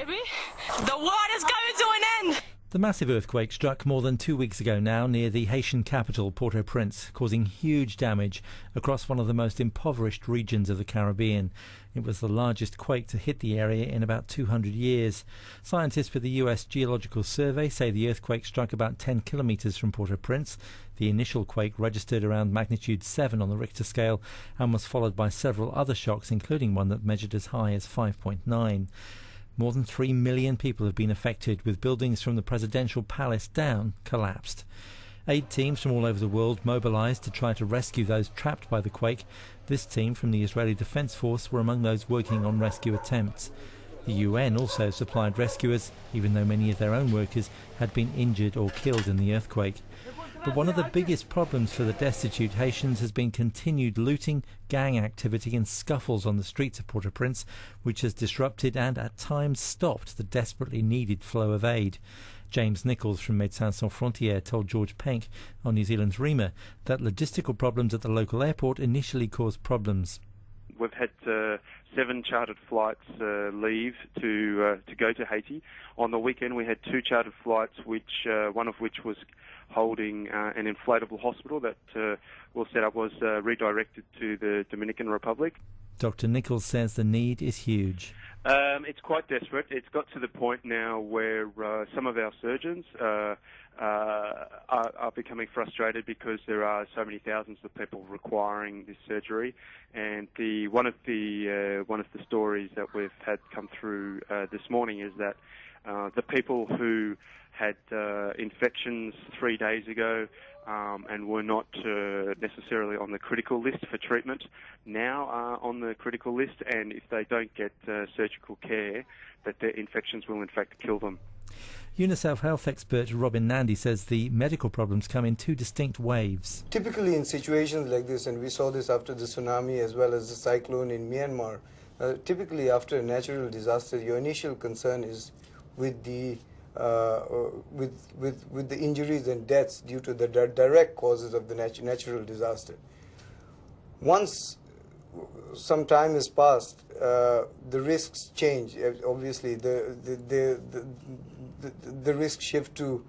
baby. The world is coming to an end. The massive earthquake struck more than 2 weeks ago now near the Haitian capital, Port-au-Prince, causing huge damage across one of the most impoverished regions of the Caribbean. It was the largest quake to hit the area in about 200 years. Scientists with the US Geological Survey say the earthquake struck about 10 kilometres from Port-au-Prince. The initial quake registered around magnitude 7 on the Richter scale and was followed by several other shocks, including one that measured as high as 5.9. More than 3 million people have been affected, with buildings from the presidential palace down collapsed. Aid teams from all over the world mobilised to try to rescue those trapped by the quake. This team from the Israeli Defence Force were among those working on rescue attempts. The UN also supplied rescuers, even though many of their own workers had been injured or killed in the earthquake. But one of the biggest problems for the destitute Haitians has been continued looting, gang activity and scuffles on the streets of Port-au-Prince, which has disrupted and at times stopped the desperately needed flow of aid. James Nichols from Médecins Sans Frontières told George Penk on New Zealand's Rima that logistical problems at the local airport initially caused problems. We've had 7 chartered flights leave to go to Haiti. On the weekend we had 2 chartered flights, one of which was holding an inflatable hospital that was set up, was redirected to the Dominican Republic. Dr. Nichols says the need is huge. It's quite desperate. It's got to the point now where some of our surgeons are becoming frustrated because there are so many thousands of people requiring this surgery. And one of the stories that we've had come through this morning is that the people who had infections 3 days ago and were not necessarily on the critical list for treatment now are on the critical list, and if they don't get surgical care, that their infections will in fact kill them. UNICEF health expert Robin Nandy says the medical problems come in 2 distinct waves. Typically in situations like this, and we saw this after the tsunami as well as the cyclone in Myanmar, typically after a natural disaster, your initial concern is with the injuries and deaths due to the direct causes of the natural disaster. Once some time has passed, the risks change. Obviously, the risks shift to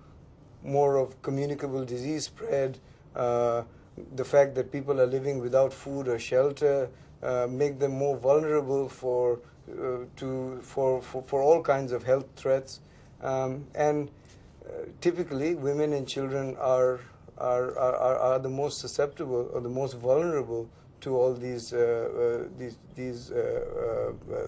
more of communicable disease spread. The fact that people are living without food or shelter make them more vulnerable for all kinds of health threats. Typically, women and children are the most susceptible or the most vulnerable to all these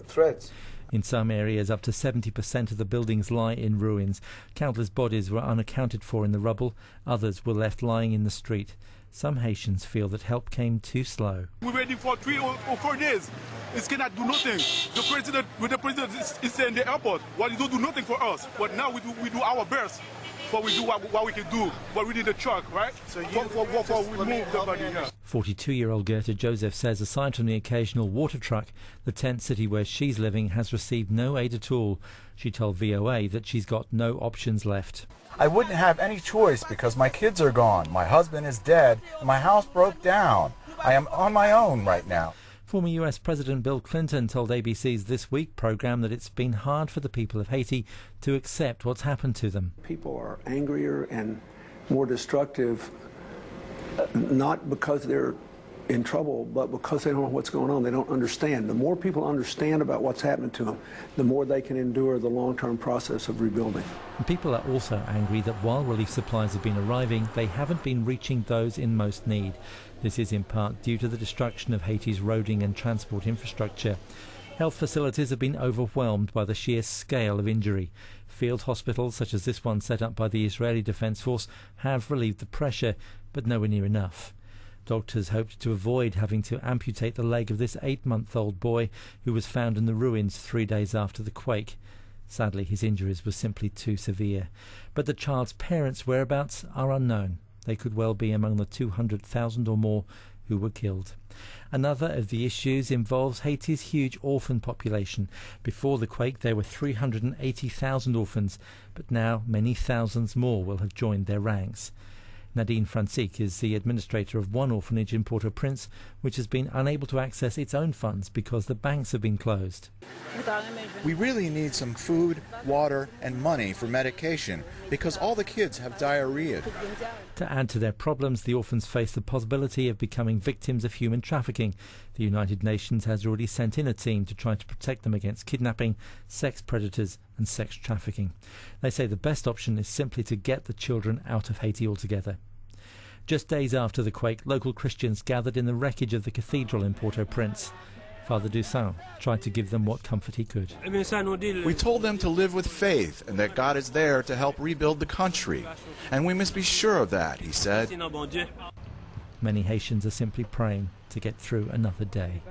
threats. In some areas, up to 70% of the buildings lie in ruins. Countless bodies were unaccounted for in the rubble. Others were left lying in the street. Some Haitians feel that help came too slow. We're waiting for 3 or 4 days. It cannot do nothing. The president is in the airport. Well, he don't do nothing for us. But now we do our best. But we do what we can do. But we need a truck, right? So we move the body. Yeah. 42-year-old Gerta Joseph says aside from the occasional water truck, the tent city where she's living has received no aid at all. She told VOA that she's got no options left. I wouldn't have any choice because my kids are gone, my husband is dead, and my house broke down. I am on my own right now. Former US President Bill Clinton told ABC's This Week program that it's been hard for the people of Haiti to accept what's happened to them. People are angrier and more destructive, not because they're in trouble, but because they don't know what's going on. They don't understand. The more people understand about what's happening to them, the more they can endure the long-term process of rebuilding. And people are also angry that while relief supplies have been arriving, they haven't been reaching those in most need. This is in part due to the destruction of Haiti's roading and transport infrastructure. Health facilities have been overwhelmed by the sheer scale of injury. Field hospitals, such as this one set up by the Israeli Defence Force, have relieved the pressure, but nowhere near enough. Doctors hoped to avoid having to amputate the leg of this 8-month-old boy who was found in the ruins 3 days after the quake. Sadly, his injuries were simply too severe. But the child's parents' whereabouts are unknown. They could well be among the 200,000 or more who were killed. Another of the issues involves Haiti's huge orphan population. Before the quake, there were 380,000 orphans, but now many thousands more will have joined their ranks. Nadine Francisque is the administrator of one orphanage in Port-au-Prince, which has been unable to access its own funds because the banks have been closed. We really need some food, water, and money for medication because all the kids have diarrhea. To add to their problems, the orphans face the possibility of becoming victims of human trafficking. The United Nations has already sent in a team to try to protect them against kidnapping, sex predators and sex trafficking. They say the best option is simply to get the children out of Haiti altogether. Just days after the quake, local Christians gathered in the wreckage of the cathedral in Port-au-Prince. Father Doussaint tried to give them what comfort he could. We told them to live with faith and that God is there to help rebuild the country. And we must be sure of that, he said. Many Haitians are simply praying to get through another day.